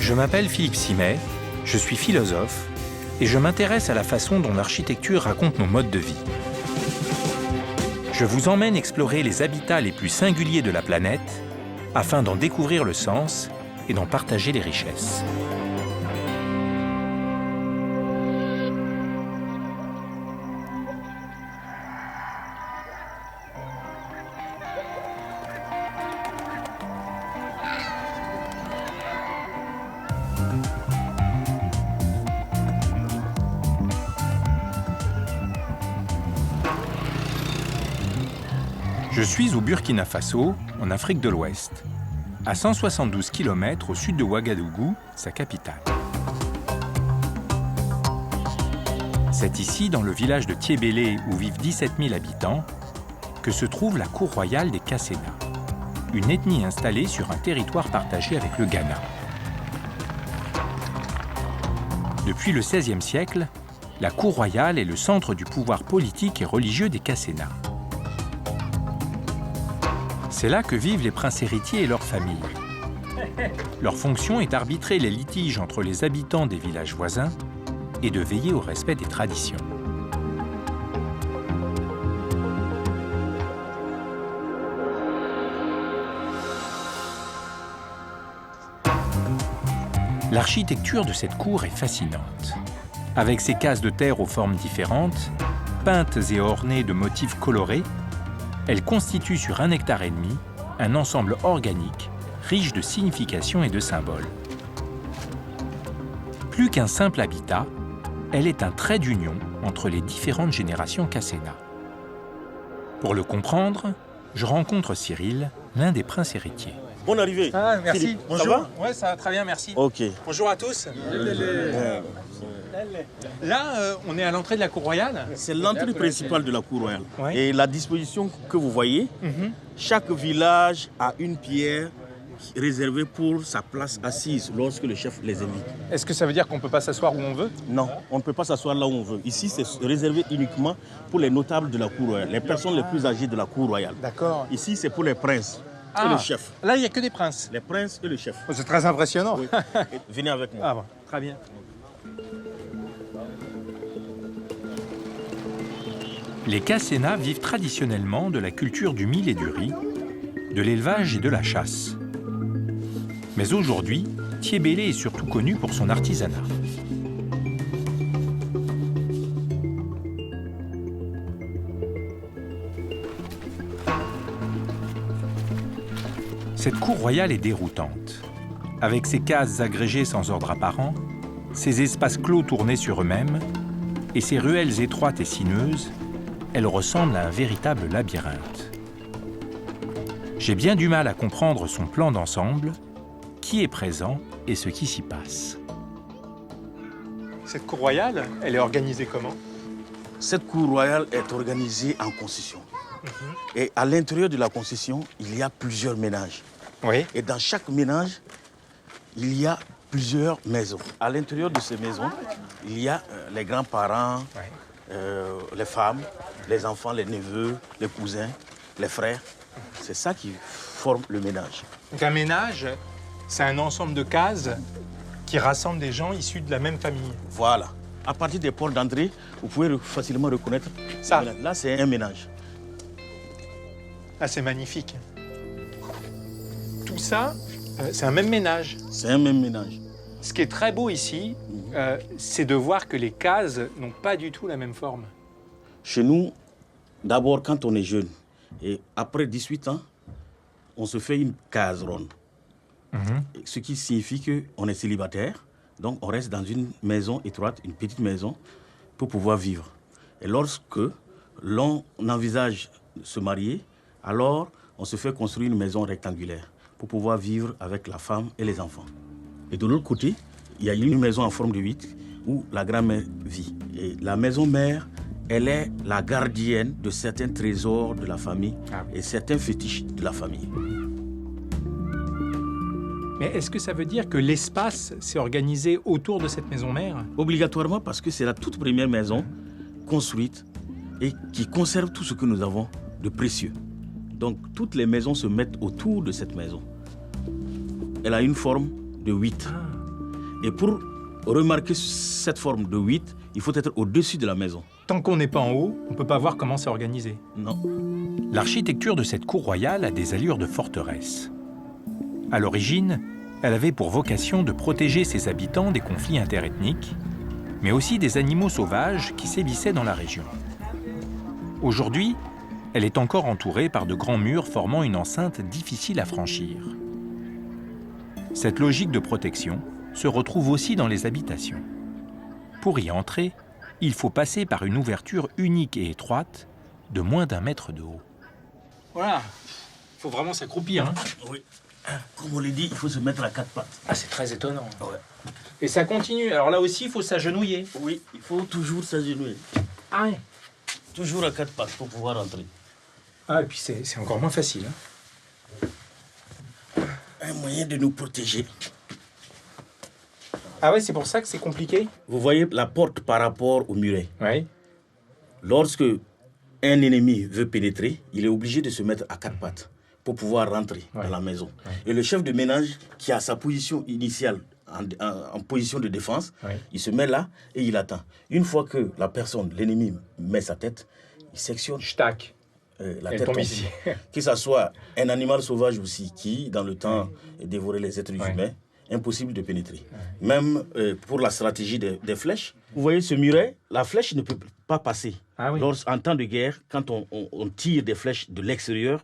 Je m'appelle Philippe Simet, je suis philosophe et je m'intéresse à la façon dont l'architecture raconte nos modes de vie. Je vous emmène explorer les habitats les plus singuliers de la planète afin d'en découvrir le sens et d'en partager les richesses. Je suis au Burkina Faso, en Afrique de l'Ouest, à 172 km au sud de Ouagadougou, sa capitale. C'est ici, dans le village de Tiébélé, où vivent 17 000 habitants, que se trouve la cour royale des Kassena, une ethnie installée sur un territoire partagé avec le Ghana. Depuis le XVIe siècle, la cour royale est le centre du pouvoir politique et religieux des Kassena. C'est là que vivent les princes héritiers et leurs familles. Leur fonction est d'arbitrer les litiges entre les habitants des villages voisins et de veiller au respect des traditions. L'architecture de cette cour est fascinante. Avec ses cases de terre aux formes différentes, peintes et ornées de motifs colorés, elle constitue sur 1,5 hectare un ensemble organique, riche de significations et de symboles. Plus qu'un simple habitat, elle est un trait d'union entre les différentes générations Kassena. Pour le comprendre, je rencontre Cyril, l'un des princes héritiers. Bonne arrivée. Ah, merci. Philippe, Bonjour. ça va? Ouais, ça va très bien, merci. Ok. Bonjour à tous. Là, on est à l'entrée de la cour royale. C'est l'entrée principale de la cour royale. Ouais. Et la disposition que vous voyez, chaque village a une pierre réservée pour sa place assise lorsque le chef les invite. Est-ce que ça veut dire qu'on ne peut pas s'asseoir où on veut? Non, on ne peut pas s'asseoir là où on veut. Ici, c'est réservé uniquement pour les notables de la cour royale, les personnes les plus âgées de la cour royale. D'accord. Ici, c'est pour les princes et le chef. Là, il n'y a que des princes. Les princes et le chef. Oh, c'est très impressionnant. Oui. Venez avec moi. Ah bon, très bien. Les Kassena vivent traditionnellement de la culture du mil et du riz, de l'élevage et de la chasse. Mais aujourd'hui, Tiébélé est surtout connu pour son artisanat. Cette cour royale est déroutante. Avec ses cases agrégées sans ordre apparent, ses espaces clos tournés sur eux-mêmes et ses ruelles étroites et sinueuses, elle ressemble à un véritable labyrinthe. J'ai bien du mal à comprendre son plan d'ensemble, qui est présent et ce qui s'y passe. Cette cour royale, elle est organisée comment? Cette cour royale est organisée en concession. Et à l'intérieur de la concession, il y a plusieurs ménages. Oui. Et dans chaque ménage, il y a plusieurs maisons. À l'intérieur de ces maisons, il y a les grands-parents, les femmes, les enfants, les neveux, les cousins, les frères. C'est ça qui forme le ménage. Donc un ménage, c'est un ensemble de cases qui rassemble des gens issus de la même famille. Voilà. À partir des portes d'entrée, vous pouvez facilement reconnaître ça. Là, c'est un ménage. Ah, c'est magnifique. Tout ça, c'est un même ménage. C'est un même ménage. Ce qui est très beau ici, c'est de voir que les cases n'ont pas du tout la même forme. Chez nous, d'abord, quand on est jeune, et après 18 ans, on se fait une case ronde. Ce qui signifie qu'on est célibataire, donc on reste dans une maison étroite, une petite maison, pour pouvoir vivre. Et lorsque l'on envisage de se marier, alors on se fait construire une maison rectangulaire pour pouvoir vivre avec la femme et les enfants. Et de l'autre côté, il y a une maison en forme de 8 où la grand-mère vit. Et la maison mère, elle est la gardienne de certains trésors de la famille et certains fétiches de la famille. Mais est-ce que ça veut dire que l'espace s'est organisé autour de cette maison mère? Obligatoirement, parce que c'est la toute première maison construite et qui conserve tout ce que nous avons de précieux. Donc toutes les maisons se mettent autour de cette maison. Elle a une forme de 8. Et pour remarquer cette forme de 8, il faut être au-dessus de la maison. Tant qu'on n'est pas en haut, on ne peut pas voir comment c'est organisé. Non. L'architecture de cette cour royale a des allures de forteresse. À l'origine, elle avait pour vocation de protéger ses habitants des conflits interethniques, mais aussi des animaux sauvages qui sévissaient dans la région. Aujourd'hui, elle est encore entourée par de grands murs formant une enceinte difficile à franchir. Cette logique de protection se retrouve aussi dans les habitations. Pour y entrer, il faut passer par une ouverture unique et étroite de moins d'1 mètre de haut. Voilà, il faut vraiment s'accroupir. Oui. Comme on l'a dit, il faut se mettre à 4 pattes. Ah, c'est très étonnant. Ouais. Et ça continue. Alors là aussi, il faut s'agenouiller. Oui, il faut toujours s'agenouiller. Ah ouais. Toujours à 4 pattes pour pouvoir entrer. Ah, et puis c'est encore moins facile. Un moyen de nous protéger. Ah ouais, c'est pour ça que c'est compliqué. Vous voyez la porte par rapport au muret. Oui. Lorsque un ennemi veut pénétrer, il est obligé de se mettre à 4 pattes pour pouvoir rentrer dans la maison. Ouais. Et le chef de ménage, qui a sa position initiale en position de défense, il se met là et il attend. Une fois que la personne, l'ennemi, met sa tête, il sectionne. Tac. La tête tombe ici. Que ce soit un animal sauvage aussi qui, dans le temps, dévorait les êtres humains, impossible de pénétrer. Même pour la stratégie des flèches, vous voyez ce muret, la flèche ne peut pas passer. Ah oui. En temps de guerre, quand on tire des flèches de l'extérieur,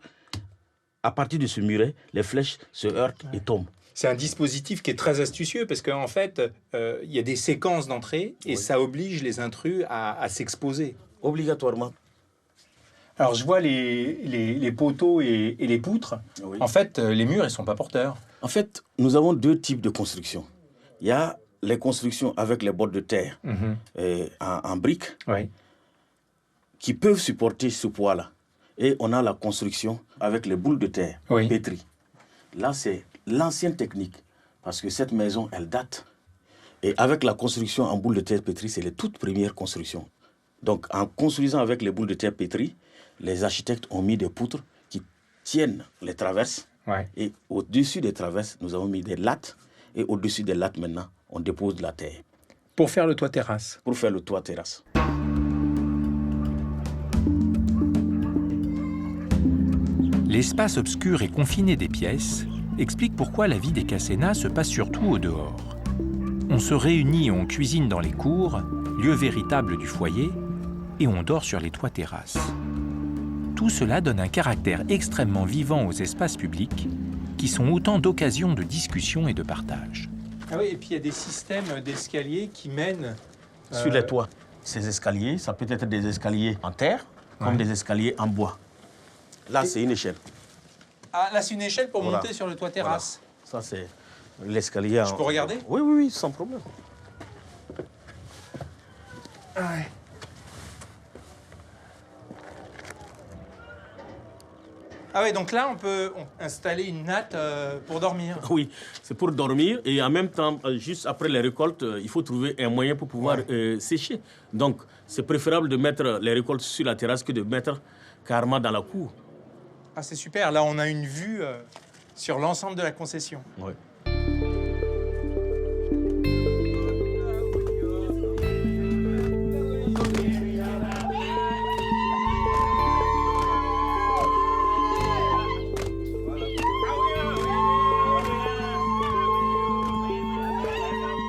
à partir de ce muret, les flèches se heurtent et tombent. C'est un dispositif qui est très astucieux parce qu'en fait, il y a des séquences d'entrée et ça oblige les intrus à s'exposer. Obligatoirement. Alors, je vois les poteaux et les poutres. Oui. En fait, les murs, ils ne sont pas porteurs. En fait, nous avons 2 types de constructions. Il y a les constructions avec les bords de terre en briques qui peuvent supporter ce poids-là. Et on a la construction avec les boules de terre pétries. Là, c'est l'ancienne technique, parce que cette maison, elle date. Et avec la construction en boules de terre pétries, c'est les toutes premières constructions. Donc, en construisant avec les boules de terre pétries, les architectes ont mis des poutres qui tiennent les traverses. Et au-dessus des traverses, nous avons mis des lattes. Et au-dessus des lattes, maintenant, on dépose de la terre. Pour faire le toit terrasse. Pour faire le toit terrasse. L'espace obscur et confiné des pièces explique pourquoi la vie des Cassénas se passe surtout au dehors. On se réunit et on cuisine dans les cours, lieu véritable du foyer, et on dort sur les toits terrasses. Tout cela donne un caractère extrêmement vivant aux espaces publics, qui sont autant d'occasions de discussion et de partage. Ah oui, et puis il y a des systèmes d'escaliers qui mènent... Sur les toits. Ces escaliers, ça peut être des escaliers en terre, comme des escaliers en bois. Là, c'est une échelle. Ah, là, c'est une échelle pour monter sur le toit terrasse. Voilà. Ça, c'est l'escalier. Je peux regarder ? Oui, oui, oui, sans problème. Ah ouais. Ah oui, donc là, on peut installer une natte pour dormir. Oui, c'est pour dormir. Et en même temps, juste après les récoltes, il faut trouver un moyen pour pouvoir sécher. Donc, c'est préférable de mettre les récoltes sur la terrasse que de mettre carrément dans la cour. Ah, c'est super. Là, on a une vue sur l'ensemble de la concession. Oui.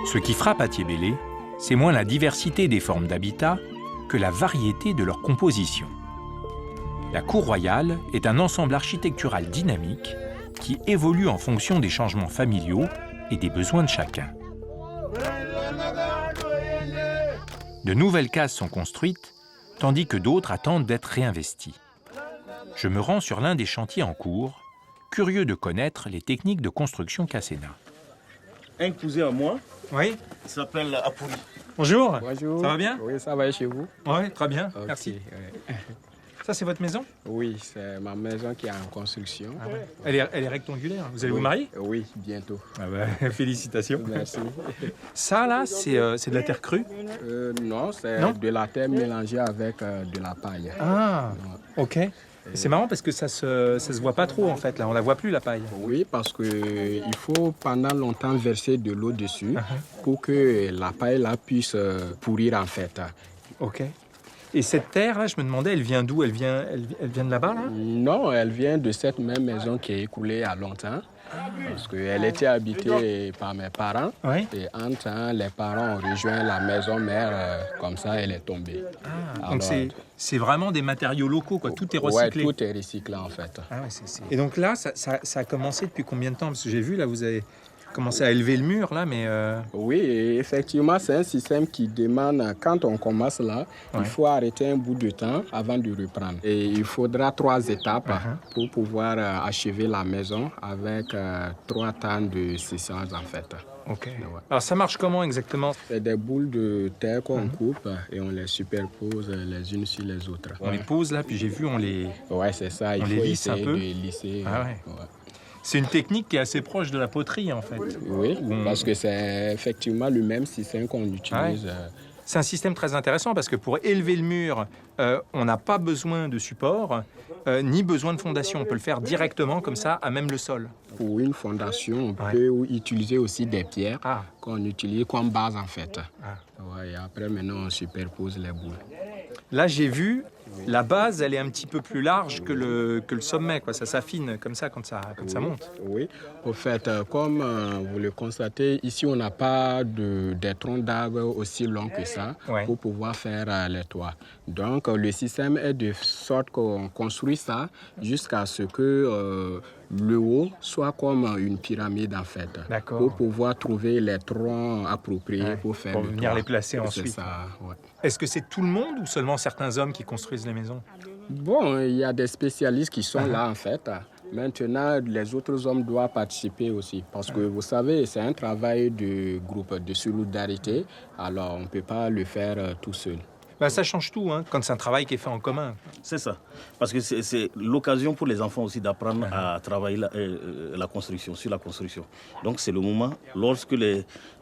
Ce qui frappe à Thiébélé, c'est moins la diversité des formes d'habitat que la variété de leur composition. La cour royale est un ensemble architectural dynamique qui évolue en fonction des changements familiaux et des besoins de chacun. De nouvelles cases sont construites, tandis que d'autres attendent d'être réinvesties. Je me rends sur l'un des chantiers en cours, curieux de connaître les techniques de construction Casséna. Un cousin à moi, il s'appelle Apouri. Bonjour. Bonjour. Ça va bien? Oui, ça va chez vous? Oui, très bien, Okay, merci. ouais. Ça, c'est votre maison? Oui, c'est ma maison qui est en construction. Ah ouais. Elle est rectangulaire. Vous allez vous marier? Oui, bientôt. Ah bah, félicitations. Merci. Ça, là, c'est de la terre crue? Non, c'est de la terre mélangée avec de la paille. Ah, ok. C'est marrant parce que ça se voit pas trop en fait, là, on la voit plus la paille. Oui, parce qu'il faut pendant longtemps verser de l'eau dessus pour que la paille là puisse pourrir en fait. Ok. Et cette terre, là, je me demandais, elle vient d'où? Elle vient de là-bas, là? Non, elle vient de cette même maison qui est écoulée il y a longtemps. Parce qu'elle était habitée par mes parents. Oui. Et en temps, les parents ont rejoint la maison mère, comme ça, elle est tombée. Donc c'est vraiment des matériaux locaux, quoi. Tout est Ouais, recyclé. tout est recyclé en fait. Ah ouais, Et donc là, ça a commencé depuis combien de temps? Parce que j'ai vu, là, vous avez commencé à élever le mur, là, mais... Oui, et effectivement, c'est un système qui demande, quand on commence là, il faut arrêter un bout de temps avant de reprendre. Et il faudra 3 étapes pour pouvoir achever la maison avec 3 temps de séchage en fait. Ok. Alors ça marche comment exactement? C'est des boules de terre qu'on coupe et on les superpose les unes sur les autres. On les pose là, puis j'ai vu, on les... Ouais, c'est ça, il On faut les lisse un essayer peu. de lisser. Ah ouais. C'est une technique qui est assez proche de la poterie, en fait. Oui, parce que c'est effectivement le même système qu'on utilise. C'est un système très intéressant parce que pour élever le mur, on n'a pas besoin de support, ni besoin de fondation. On peut le faire directement comme ça, à même le sol. Pour une fondation, on peut utiliser aussi des pierres qu'on utilise comme base en fait. Ouais, et après, maintenant, on superpose les boules. Là, j'ai vu, la base, elle est un petit peu plus large que le sommet, quoi. Ça s'affine comme ça quand ça monte. Oui, au fait, comme vous le constatez, ici, on n'a pas des troncs d'arbres aussi longs que ça pour pouvoir faire les toits. Donc, le système est de sorte qu'on construit ça jusqu'à ce que le haut soit comme une pyramide, en fait. D'accord. Pour pouvoir trouver les troncs appropriés pour faire pour le venir toit. les placer ensuite. C'est ça, ouais. Est-ce que c'est tout le monde ou seulement certains hommes qui construisent les maisons? Bon, il y a des spécialistes qui sont là, en fait. Maintenant, les autres hommes doivent participer aussi. Parce que, vous savez, c'est un travail de groupe, de solidarité. Alors, on ne peut pas le faire tout seul. Bah, ça change tout, hein, quand c'est un travail qui est fait en commun. C'est ça. Parce que c'est l'occasion pour les enfants aussi d'apprendre à travailler la construction, sur la construction. Donc c'est le moment, lorsque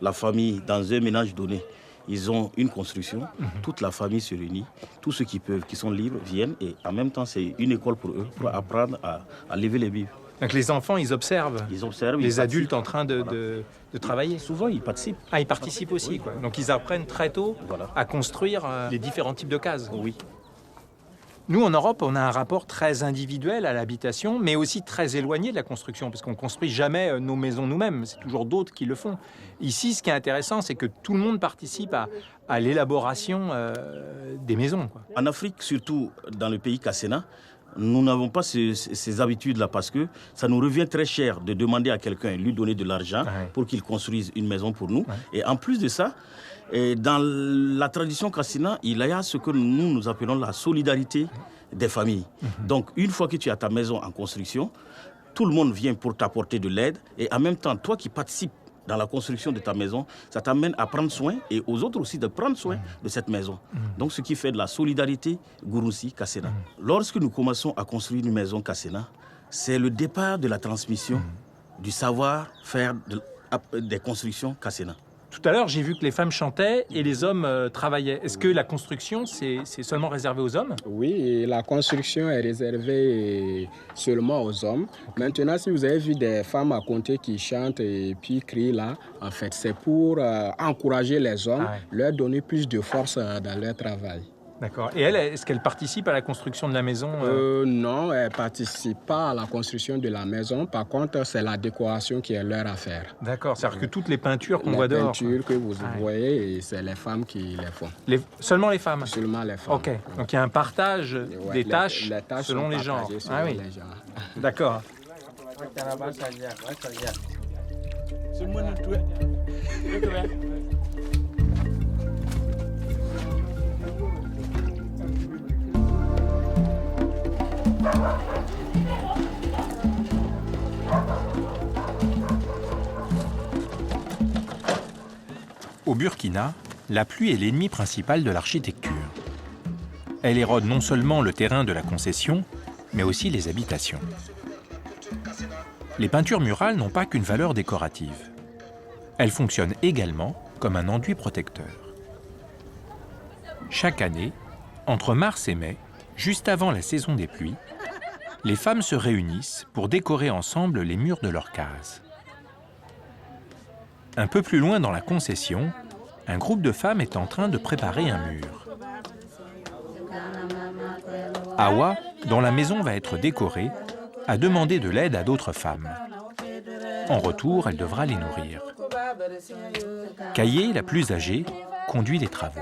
la famille, dans un ménage donné, ils ont une construction, toute la famille se réunit, tous ceux qui peuvent, qui sont libres, viennent. Et en même temps, c'est une école pour eux, pour apprendre à lever les billes. Donc les enfants, ils observent. Les adultes en train de travailler. Souvent, ils participent. Ah, ils participent aussi, quoi. Donc ils apprennent très tôt à construire les différents types de cases. Oui. Nous, en Europe, on a un rapport très individuel à l'habitation, mais aussi très éloigné de la construction, parce qu'on ne construit jamais nos maisons nous-mêmes. C'est toujours d'autres qui le font. Ici, ce qui est intéressant, c'est que tout le monde participe à l'élaboration des maisons, quoi. En Afrique, surtout dans le pays Cassena, nous n'avons pas ces habitudes-là parce que ça nous revient très cher de demander à quelqu'un, lui donner de l'argent pour qu'il construise une maison pour nous. Et en plus de ça, dans la tradition Cassena, il y a ce que nous appelons la solidarité des familles. Donc, une fois que tu as ta maison en construction, tout le monde vient pour t'apporter de l'aide. Et en même temps, toi qui participes dans la construction de ta maison, ça t'amène à prendre soin et aux autres aussi de prendre soin de cette maison. Donc, ce qui fait de la solidarité Gouroussi-Cassena. Lorsque nous commençons à construire une maison Cassena, c'est le départ de la transmission du savoir-faire des constructions Cassena. Tout à l'heure, j'ai vu que les femmes chantaient et les hommes travaillaient. Est-ce que la construction, c'est seulement réservé aux hommes? Oui, et la construction est réservée seulement aux hommes. Maintenant, si vous avez vu des femmes à côté qui chantent et puis crient là, en fait, c'est pour encourager les hommes, leur donner plus de force dans leur travail. D'accord. Et elle, est-ce qu'elle participe à la construction de la maison? Non, elle ne participe pas à la construction de la maison. Par contre, c'est la décoration qui est leur affaire. D'accord. C'est-à-dire que toutes les peintures qu'on voit dehors... Les peintures que vous voyez, c'est les femmes qui les font. Seulement les femmes? Seulement les femmes. OK. Donc il y a un partage des tâches, sont selon les genres. selon les genres. D'accord. Au Burkina, la pluie est l'ennemi principal de l'architecture. Elle érode non seulement le terrain de la concession, mais aussi les habitations. Les peintures murales n'ont pas qu'une valeur décorative. Elles fonctionnent également comme un enduit protecteur. Chaque année, entre mars et mai, juste avant la saison des pluies, les femmes se réunissent pour décorer ensemble les murs de leur case. Un peu plus loin dans la concession, un groupe de femmes est en train de préparer un mur. Awa, dont la maison va être décorée, a demandé de l'aide à d'autres femmes. En retour, elle devra les nourrir. Kaye, la plus âgée, conduit les travaux.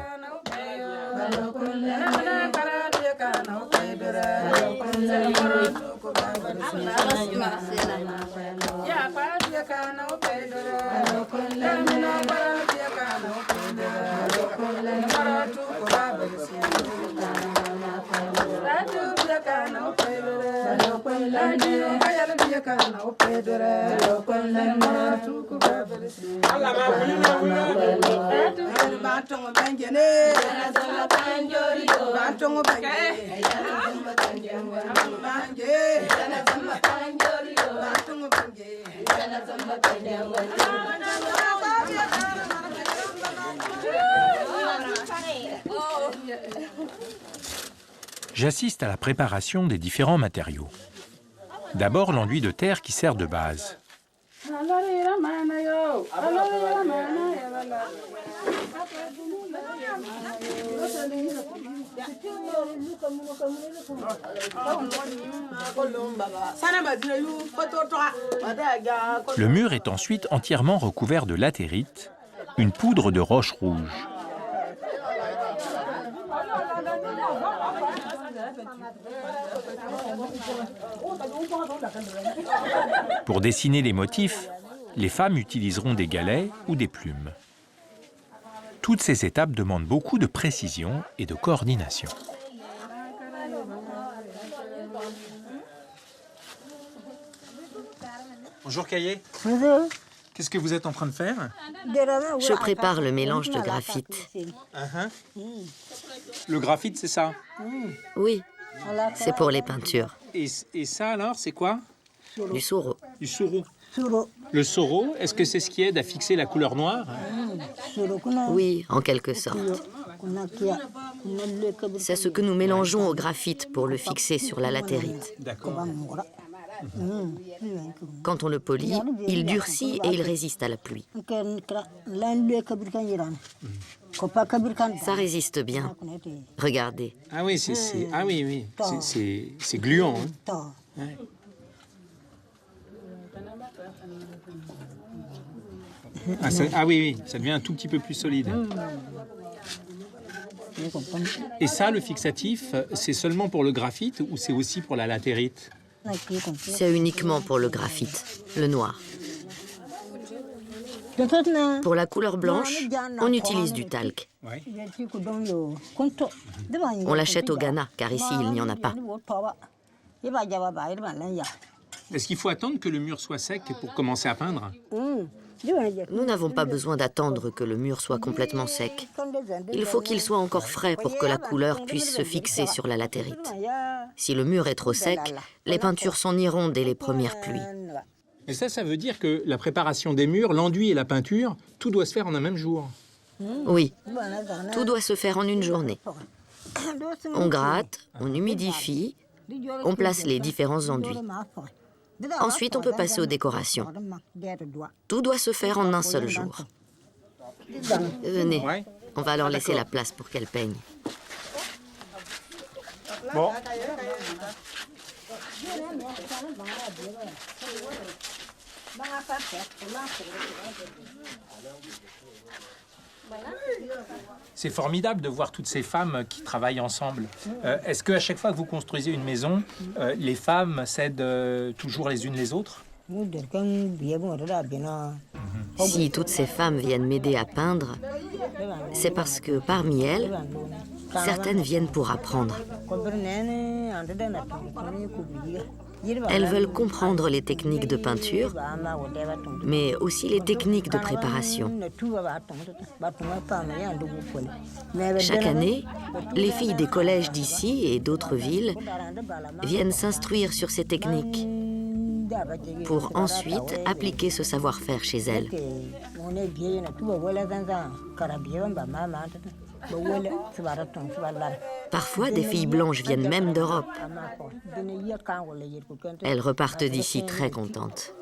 J'assiste à la préparation des différents matériaux. D'abord l'enduit de terre qui sert de base. Le mur est ensuite entièrement recouvert de latérite, une poudre de roche rouge. Pour dessiner les motifs, les femmes utiliseront des galets ou des plumes. Toutes ces étapes demandent beaucoup de précision et de coordination. Bonjour Kaye. Bonjour. Qu'est-ce que vous êtes en train de faire? Je prépare le mélange de graphite. Le graphite, c'est ça? Oui, c'est pour les peintures. Et ça alors, c'est quoi? Du soro. Du soro. Le soro, est-ce que c'est ce qui aide à fixer la couleur noire? Oui, en quelque sorte. C'est ce que nous mélangeons au graphite pour le fixer sur la latérite. D'accord. Quand on le polit, il durcit et il résiste à la pluie. Ça résiste bien. Regardez. Ah oui, c'est gluant. Hein? Ouais. Ah oui, ça devient un tout petit peu plus solide. Et ça, le fixatif, c'est seulement pour le graphite ou c'est aussi pour la latérite? C'est uniquement pour le graphite, le noir. Pour la couleur blanche, on utilise du talc. Ouais. On l'achète au Ghana, car ici, il n'y en a pas. Est-ce qu'il faut attendre que le mur soit sec pour commencer à peindre? Nous n'avons pas besoin d'attendre que le mur soit complètement sec. Il faut qu'il soit encore frais pour que la couleur puisse se fixer sur la latérite. Si le mur est trop sec, les peintures s'en iront dès les premières pluies. Et ça veut dire que la préparation des murs, l'enduit et la peinture, tout doit se faire en un même jour? Oui, tout doit se faire en une journée. On gratte, on humidifie, on place les différents enduits. Ensuite, on peut passer aux décorations. Tout doit se faire en un seul jour. Venez, on va leur laisser la place pour qu'elles peignent. Bon. C'est formidable de voir toutes ces femmes qui travaillent ensemble. Est-ce qu'à chaque fois que vous construisez une maison, les femmes s'aident toujours les unes les autres? Si toutes ces femmes viennent m'aider à peindre, c'est parce que parmi elles, certaines viennent pour apprendre. Elles veulent comprendre les techniques de peinture, mais aussi les techniques de préparation. Chaque année, les filles des collèges d'ici et d'autres villes viennent s'instruire sur ces techniques pour ensuite appliquer ce savoir-faire chez elles. Parfois, des filles blanches viennent même d'Europe. Elles repartent d'ici très contentes.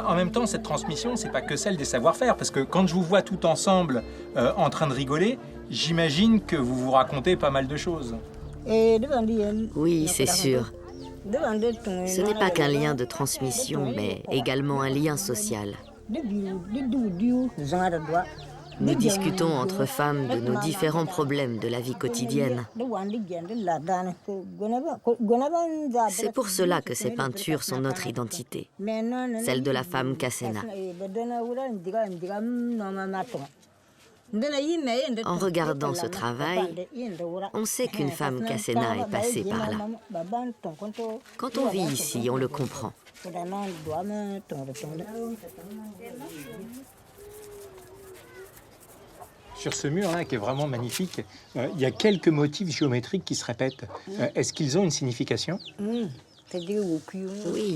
En même temps, cette transmission, c'est pas que celle des savoir-faire, parce que quand je vous vois tout ensemble en train de rigoler, j'imagine que vous vous racontez pas mal de choses. Oui, c'est sûr. Ce n'est pas qu'un lien de transmission, mais également un lien social. Nous discutons entre femmes de nos différents problèmes de la vie quotidienne. C'est pour cela que ces peintures sont notre identité, celle de la femme Kassena. En regardant ce travail, on sait qu'une femme Kassena est passée par là. Quand on vit ici, on le comprend. Sur ce mur-là, qui est vraiment magnifique, il y a quelques motifs géométriques qui se répètent. Est-ce qu'ils ont une signification? Oui,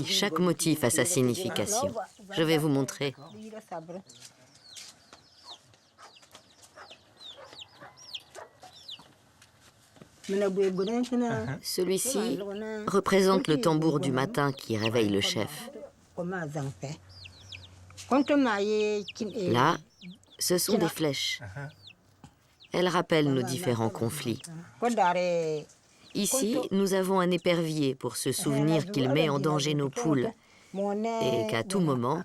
chaque motif a sa signification. Je vais vous montrer. Celui-ci représente le tambour du matin qui réveille le chef. Là, ce sont des flèches. Elles rappellent nos différents conflits. Ici, nous avons un épervier pour se souvenir qu'il met en danger nos poules et qu'à tout moment,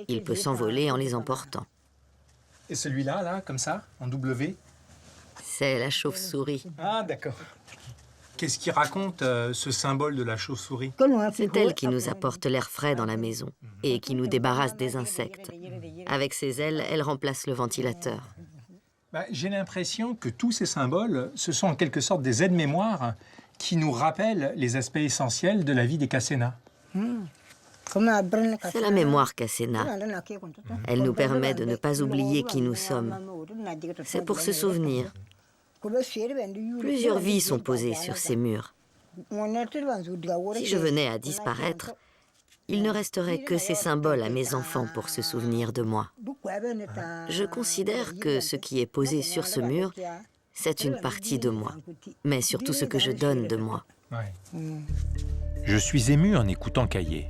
il peut s'envoler en les emportant. Et celui-là, là, comme ça, en W? C'est la chauve-souris. Ah, d'accord. Qu'est-ce qui raconte ce symbole de la chauve-souris? C'est elle qui nous apporte l'air frais dans la maison et qui nous débarrasse des insectes. Avec ses ailes, elle remplace le ventilateur. J'ai l'impression que tous ces symboles, ce sont en quelque sorte des aides-mémoires qui nous rappellent les aspects essentiels de la vie des Kassena. C'est la mémoire Kassena. Elle nous permet de ne pas oublier qui nous sommes. C'est pour se souvenir. Plusieurs vies sont posées sur ces murs. Si je venais à disparaître, il ne resterait que ces symboles à mes enfants pour se souvenir de moi. Je considère que ce qui est posé sur ce mur, c'est une partie de moi, mais surtout ce que je donne de moi. Je suis ému en écoutant Kaye.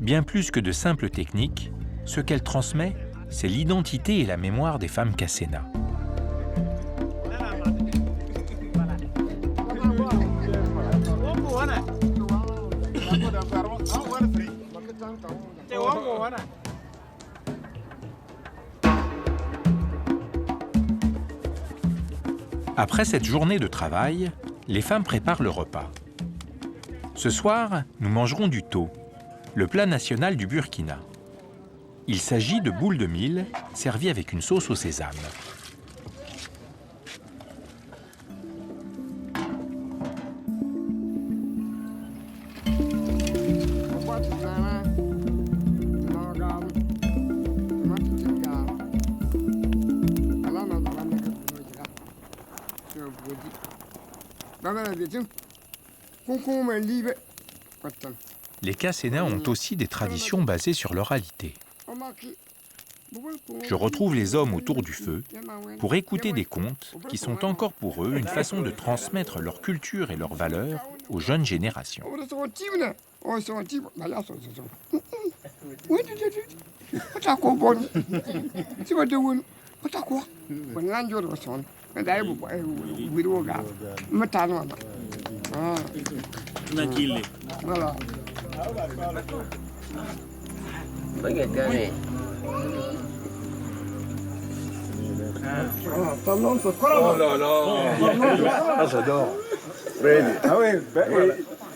Bien plus que de simples techniques, ce qu'elle transmet, c'est l'identité et la mémoire des femmes Kassena. Après cette journée de travail, les femmes préparent le repas. Ce soir, nous mangerons du thau, le plat national du Burkina. Il s'agit de boules de mil servies avec une sauce au sésame. Les Kassena ont aussi des traditions basées sur l'oralité. Je retrouve les hommes autour du feu pour écouter des contes qui sont encore pour eux une façon de transmettre leur culture et leurs valeurs aux jeunes générations. Oh là là. Ah, j'adore. Ah ouais,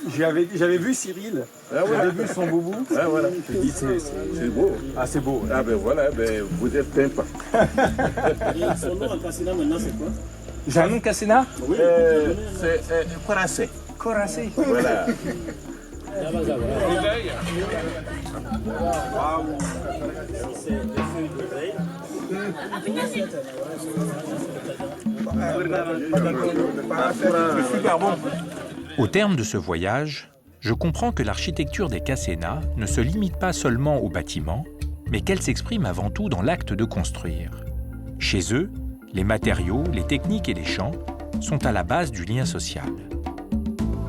j'avais vu Cyril, j'avais vu son boubou. Ah, voilà. Je dis, C'est beau. ah, c'est beau. Ah ben voilà, ben, vous êtes sympa. Son nom en Kassena maintenant, c'est quoi? J'ai un nom Kassena? Oui. C'est Korasé. Korasé. Voilà. C'est des feuilles de veille. C'est super bon. Au terme de ce voyage, je comprends que l'architecture des Casena ne se limite pas seulement aux bâtiments, mais qu'elle s'exprime avant tout dans l'acte de construire. Chez eux, les matériaux, les techniques et les champs sont à la base du lien social.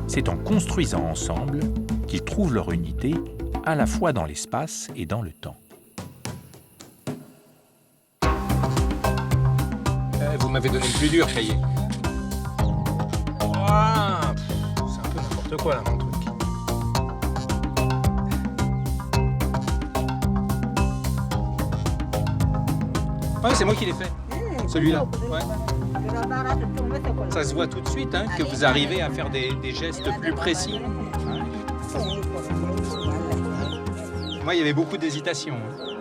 C'est en construisant ensemble qu'ils trouvent leur unité, à la fois dans l'espace et dans le temps. Vous m'avez donné le plus dur, cahier. Ouah, c'est un peu n'importe quoi là, mon truc. Ouais, c'est moi qui l'ai fait. Celui-là. Ouais. Ça se voit tout de suite hein, que vous arrivez à faire des gestes plus précis. Moi, il y avait beaucoup d'hésitation. Hein.